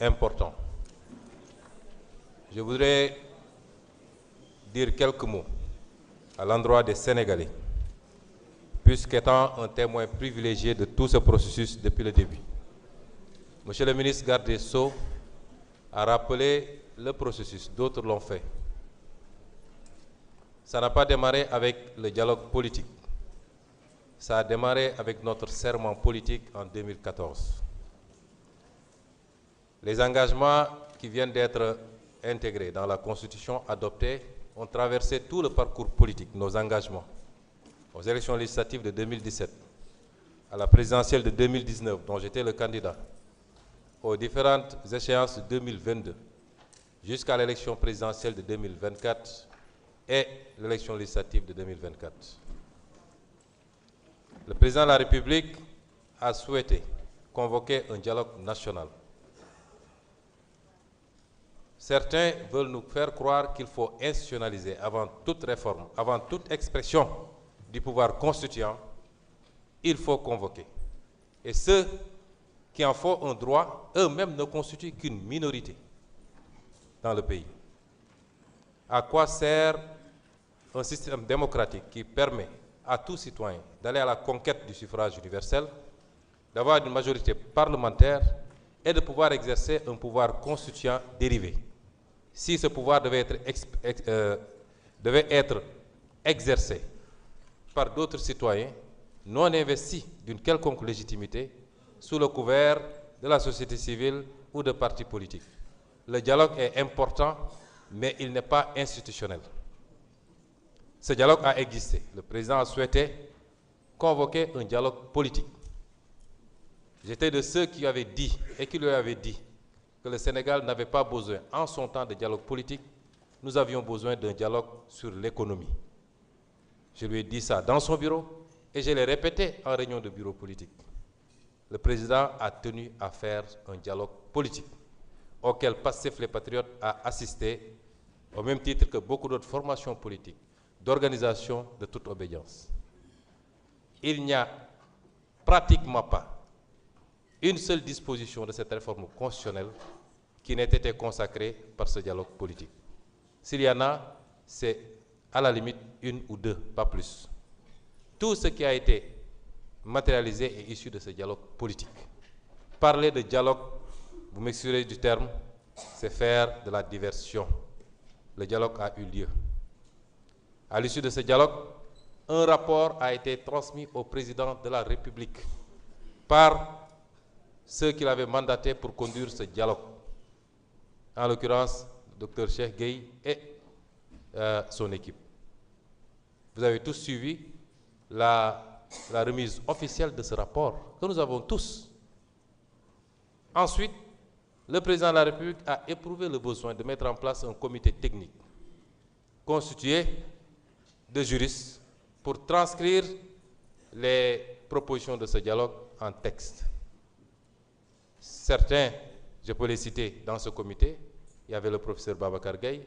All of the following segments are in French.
important. Je voudrais dire quelques mots à l'endroit des Sénégalais, puisqu'étant un témoin privilégié de tout ce processus depuis le début. Monsieur le ministre garde des Sceaux a rappelé le processus, d'autres l'ont fait. Ça n'a pas démarré avec le dialogue politique. Ça a démarré avec notre serment politique en 2014. Les engagements qui viennent d'être intégrés dans la Constitution adoptée ont traversé tout le parcours politique, nos engagements, aux élections législatives de 2017, à la présidentielle de 2019, dont j'étais le candidat, aux différentes échéances de 2022, jusqu'à l'élection présidentielle de 2024 et l'élection législative de 2024. Le président de la République a souhaité convoquer un dialogue national. Certains veulent nous faire croire qu'il faut institutionnaliser avant toute réforme, avant toute expression du pouvoir constituant, il faut convoquer. Et ceux qui en font un droit, eux-mêmes ne constituent qu'une minorité dans le pays. À quoi sert un système démocratique qui permet à tout citoyen d'aller à la conquête du suffrage universel, d'avoir une majorité parlementaire et de pouvoir exercer un pouvoir constituant dérivé? Si ce pouvoir devait être exercé par d'autres citoyens non investis d'une quelconque légitimité sous le couvert de la société civile ou de partis politiques. Le dialogue est important, mais il n'est pas institutionnel. Ce dialogue a existé. Le président a souhaité convoquer un dialogue politique. J'étais de ceux qui avaient dit, et qui lui avaient dit, que le Sénégal n'avait pas besoin, en son temps, de dialogue politique. Nous avions besoin d'un dialogue sur l'économie. Je lui ai dit ça dans son bureau et je l'ai répété en réunion de bureau politique. Le président a tenu à faire un dialogue politique auquel Pastef les Patriotes a assisté au même titre que beaucoup d'autres formations politiques, d'organisations de toute obédience. Il n'y a pratiquement pas une seule disposition de cette réforme constitutionnelle qui n'ait été consacrée par ce dialogue politique. S'il y en a, c'est à la limite une ou deux, pas plus. Tout ce qui a été matérialisé est issu de ce dialogue politique. Parler de dialogue, vous m'excuserez du terme, c'est faire de la diversion. Le dialogue a eu lieu. À l'issue de ce dialogue, un rapport a été transmis au président de la République par ceux qui l'avaient mandaté pour conduire ce dialogue, en l'occurrence le Dr Cheikh Gueye et son équipe. Vous avez tous suivi la remise officielle de ce rapport que nous avons tous. Ensuite, le président de la République a éprouvé le besoin de mettre en place un comité technique constitué de juristes pour transcrire les propositions de ce dialogue en texte. Certains, je peux les citer dans ce comité, il y avait le professeur Babacar Gaye,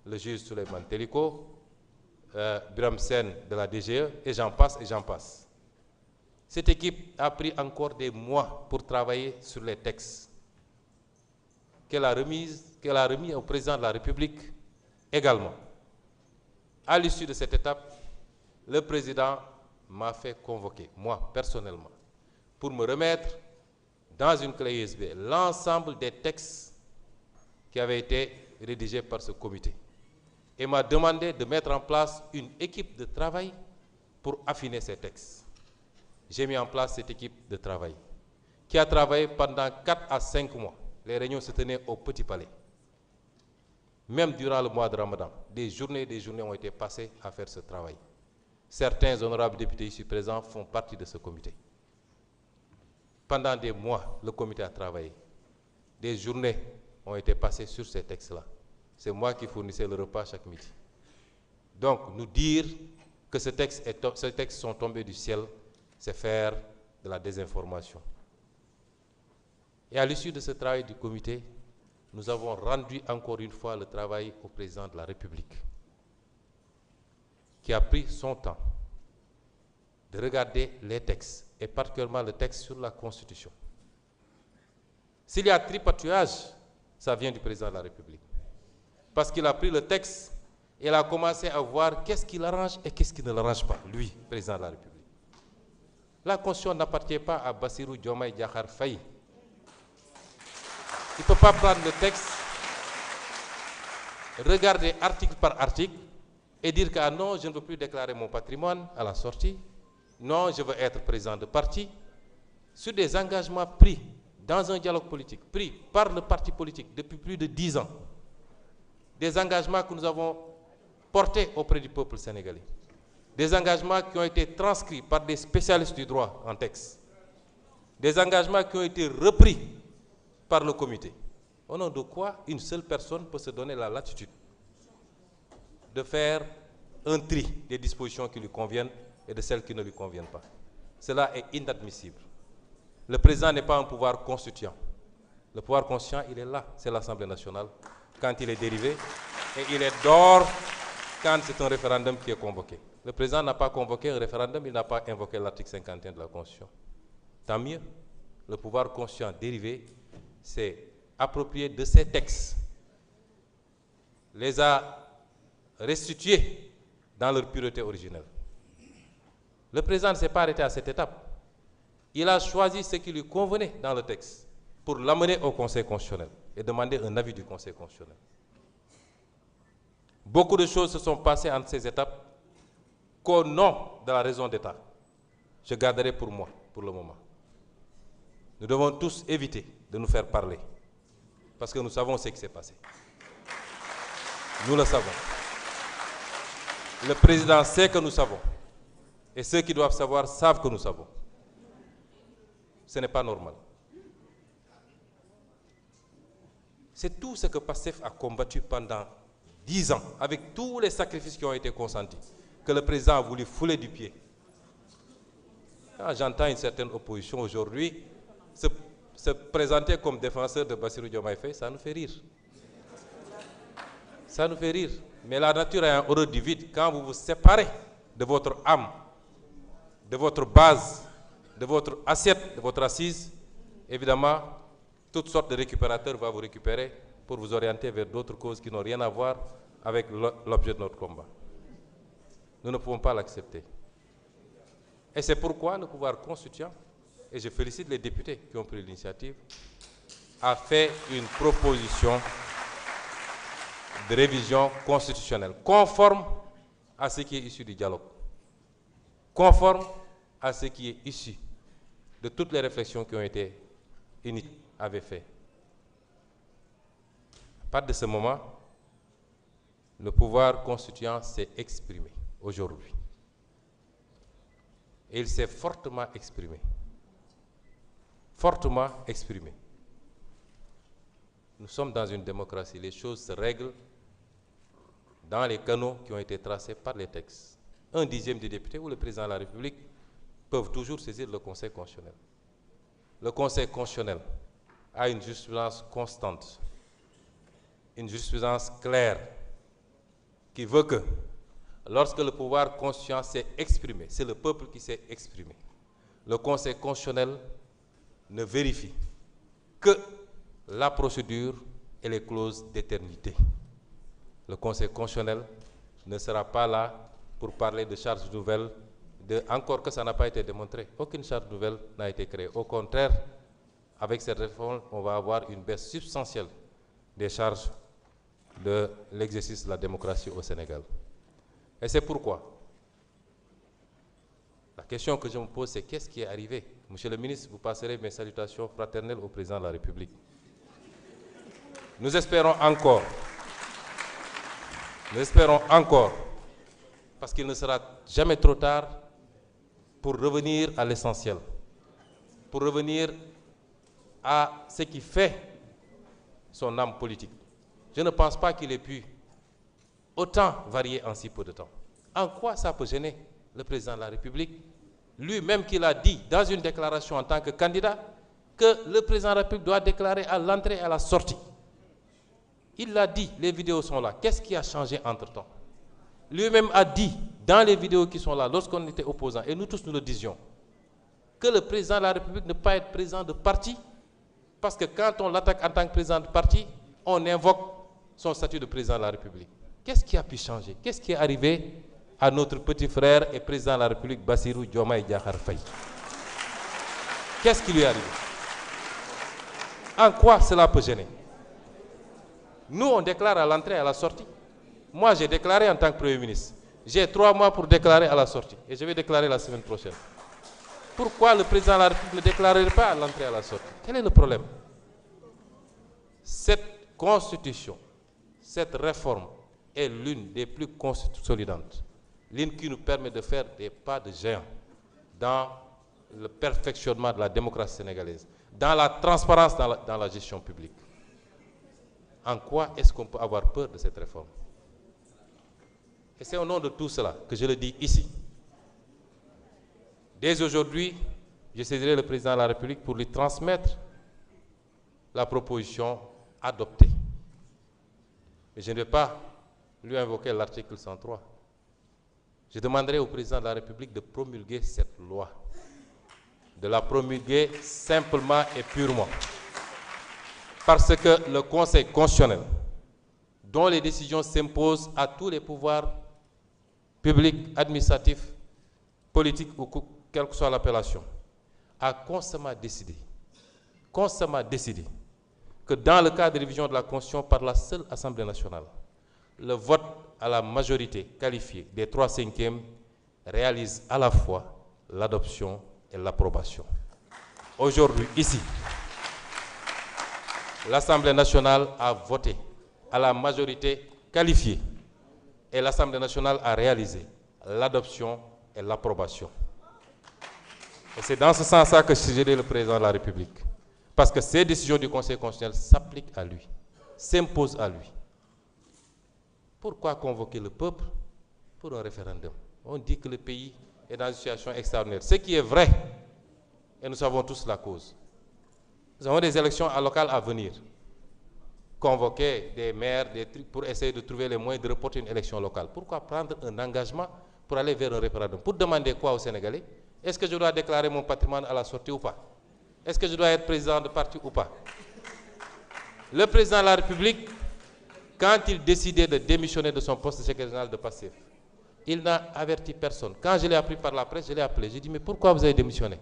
le juge Souleymane Teliko, Biram Sen de la DGE, et j'en passe et j'en passe. Cette équipe a pris encore des mois pour travailler sur les textes qu'elle a remis au président de la République également. À l'issue de cette étape, le président m'a fait convoquer, moi personnellement, pour me remettre dans une clé USB l'ensemble des textes qui avaient été rédigés par ce comité et m'a demandé de mettre en place une équipe de travail pour affiner ces textes. J'ai mis en place cette équipe de travail qui a travaillé pendant 4 à 5 mois. Les réunions se tenaient au Petit Palais. Même durant le mois de Ramadan, des journées ont été passées à faire ce travail. Certains honorables députés ici présents font partie de ce comité. Pendant des mois, le comité a travaillé. Des journées ont été passées sur ces textes-là. C'est moi qui fournissais le repas chaque midi. Donc, nous dire que ces textes sont tombés du ciel, c'est faire de la désinformation. Et à l'issue de ce travail du comité, nous avons rendu encore une fois le travail au président de la République, qui a pris son temps de regarder les textes, et particulièrement le texte sur la Constitution. S'il y a tripatouillage, ça vient du président de la République. Parce qu'il a pris le texte et il a commencé à voir qu'est-ce qui l'arrange et qu'est-ce qui ne l'arrange pas, lui, président de la République. La Constitution n'appartient pas à Bassirou Diomaye Diakhar Faye. Il ne peut pas prendre le texte, regarder article par article et dire que ah non, je ne veux plus déclarer mon patrimoine à la sortie. Non, je veux être président de parti. Sur des engagements pris dans un dialogue politique, pris par le parti politique depuis plus de 10 ans. Des engagements que nous avons portés auprès du peuple sénégalais. Des engagements qui ont été transcrits par des spécialistes du droit en texte. Des engagements qui ont été repris par le comité. Au nom de quoi une seule personne peut se donner la latitude de faire un tri des dispositions qui lui conviennent et de celles qui ne lui conviennent pas. Cela est inadmissible. Le président n'est pas un pouvoir constituant. Le pouvoir constituant, il est là, c'est l'Assemblée nationale, quand il est dérivé, et il est dehors quand c'est un référendum qui est convoqué. Le président n'a pas convoqué un référendum, il n'a pas invoqué l'article 51 de la Constitution. Tant mieux, le pouvoir constituant dérivé s'est approprié de ces textes, les a restitués dans leur pureté originelle. Le président ne s'est pas arrêté à cette étape. Il a choisi ce qui lui convenait dans le texte pour l'amener au Conseil constitutionnel et demander un avis du Conseil constitutionnel. Beaucoup de choses se sont passées entre ces étapes qu'au nom de la raison d'État, je garderai pour moi, pour le moment. Nous devons tous éviter de nous faire parler, parce que nous savons ce qui s'est passé. Nous le savons. Le président sait que nous savons. Et ceux qui doivent savoir savent que nous savons. Ce n'est pas normal. C'est tout ce que PASTEF a combattu pendant 10 ans, avec tous les sacrifices qui ont été consentis, que le président a voulu fouler du pied. Quand j'entends une certaine opposition aujourd'hui se présenter comme défenseur de Bassirou Diomaye Faye, ça nous fait rire. Ça nous fait rire. Mais la nature a un horreur du vide. Quand vous vous séparez de votre âme, de votre base, de votre assiette, de votre assise, évidemment, toutes sortes de récupérateurs vont vous récupérer pour vous orienter vers d'autres causes qui n'ont rien à voir avec l'objet de notre combat. Nous ne pouvons pas l'accepter. Et c'est pourquoi le pouvoir constituant, et je félicite les députés qui ont pris l'initiative, a fait une proposition de révision constitutionnelle conforme à ce qui est issu du dialogue, conforme à ce qui est issu de toutes les réflexions qui ont été avaient fait. À partir de ce moment, le pouvoir constituant s'est exprimé aujourd'hui. Et il s'est fortement exprimé. Fortement exprimé. Nous sommes dans une démocratie. Les choses se règlent dans les canaux qui ont été tracés par les textes. 1/10 des députés ou le président de la République peuvent toujours saisir le Conseil constitutionnel. Le Conseil constitutionnel a une jurisprudence constante, une jurisprudence claire, qui veut que lorsque le pouvoir constituant s'est exprimé, c'est le peuple qui s'est exprimé, le Conseil constitutionnel ne vérifie que la procédure et les clauses d'éternité. Le Conseil constitutionnel ne sera pas là pour parler de charges nouvelles, encore que ça n'a pas été démontré. Aucune charge nouvelle n'a été créée. Au contraire, avec cette réforme, on va avoir une baisse substantielle des charges de l'exercice de la démocratie au Sénégal. Et c'est pourquoi la question que je me pose, c'est qu'est-ce qui est arrivé? Monsieur le ministre, vous passerez mes salutations fraternelles au président de la République. Nous espérons encore, parce qu'il ne sera jamais trop tard pour revenir à l'essentiel, pour revenir à ce qui fait son âme politique. Je ne pense pas qu'il ait pu autant varier en si peu de temps. En quoi ça peut gêner le président de la République, lui-même qui l'a dit dans une déclaration en tant que candidat, que le président de la République doit déclarer à l'entrée et à la sortie. Il l'a dit, les vidéos sont là. Qu'est-ce qui a changé entre-temps? Lui-même a dit, dans les vidéos qui sont là, lorsqu'on était opposants, et nous tous nous le disions, que le président de la République ne peut pas être président de parti Parce que quand on l'attaque en tant que président de parti, on invoque son statut de président de la République. Qu'est-ce qui a pu changer? Qu'est-ce qui est arrivé à notre petit frère et président de la République, Bassirou Diomaye Diakhar Faye? Qu'est-ce qui lui est arrivé? En quoi cela peut gêner? Nous, on déclare à l'entrée et à la sortie. Moi, j'ai déclaré en tant que Premier ministre. J'ai 3 mois pour déclarer à la sortie. Et je vais déclarer la semaine prochaine. Pourquoi le président de la République ne déclarerait pas à l'entrée et à la sortie? Quel est le problème? Cette constitution, cette réforme est l'une des plus consolidantes. L'une qui nous permet de faire des pas de géant dans le perfectionnement de la démocratie sénégalaise, dans la transparence dans la gestion publique. En quoi est-ce qu'on peut avoir peur de cette réforme? Et c'est au nom de tout cela que je le dis ici. Dès aujourd'hui, je saisirai le président de la République pour lui transmettre la proposition adoptée. Mais je ne vais pas lui invoquer l'article 103. Je demanderai au président de la République de promulguer cette loi. De la promulguer simplement et purement. Parce que le Conseil constitutionnel, dont les décisions s'imposent à tous les pouvoirs publics, administratifs, politiques ou quelle que soit l'appellation, a constamment décidé que dans le cas de révision de la Constitution par la seule Assemblée nationale, le vote à la majorité qualifiée des 3/5 réalise à la fois l'adoption et l'approbation. Aujourd'hui, ici, l'Assemblée nationale a voté à la majorité qualifiée et l'Assemblée nationale a réalisé l'adoption et l'approbation. Et c'est dans ce sens-là que je suggère le président de la République. Parce que ces décisions du Conseil constitutionnel s'appliquent à lui, s'imposent à lui. Pourquoi convoquer le peuple pour un référendum? On dit que le pays est dans une situation extraordinaire. Ce qui est vrai, et nous savons tous la cause. Nous avons des élections locales à venir. Convoquer des maires, des trucs pour essayer de trouver les moyens de reporter une élection locale. Pourquoi prendre un engagement pour aller vers un référendum? Pour demander quoi aux Sénégalais? Est-ce que je dois déclarer mon patrimoine à la sortie ou pas? Est-ce que je dois être président de parti ou pas? Le président de la République, quand il décidait de démissionner de son poste de secrétaire général de PASTEF, il n'a averti personne. Quand je l'ai appris par la presse, je l'ai appelé. J'ai dit, mais pourquoi vous avez démissionné?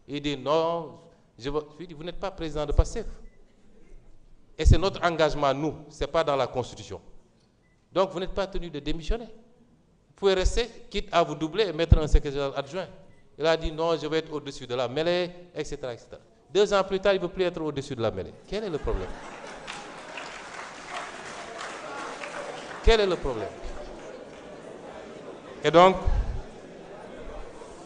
Il dit, non, je lui dis, vous n'êtes pas président de PASTEF. Et c'est notre engagement, nous, ce n'est pas dans la Constitution. Donc vous n'êtes pas tenu de démissionner. Vous pouvez rester, quitte à vous doubler et mettre un secrétaire général adjoint. Il a dit, non, je vais être au-dessus de la mêlée, etc., etc. 2 ans plus tard, il ne veut plus être au-dessus de la mêlée. Quel est le problème? Quel est le problème? Et donc,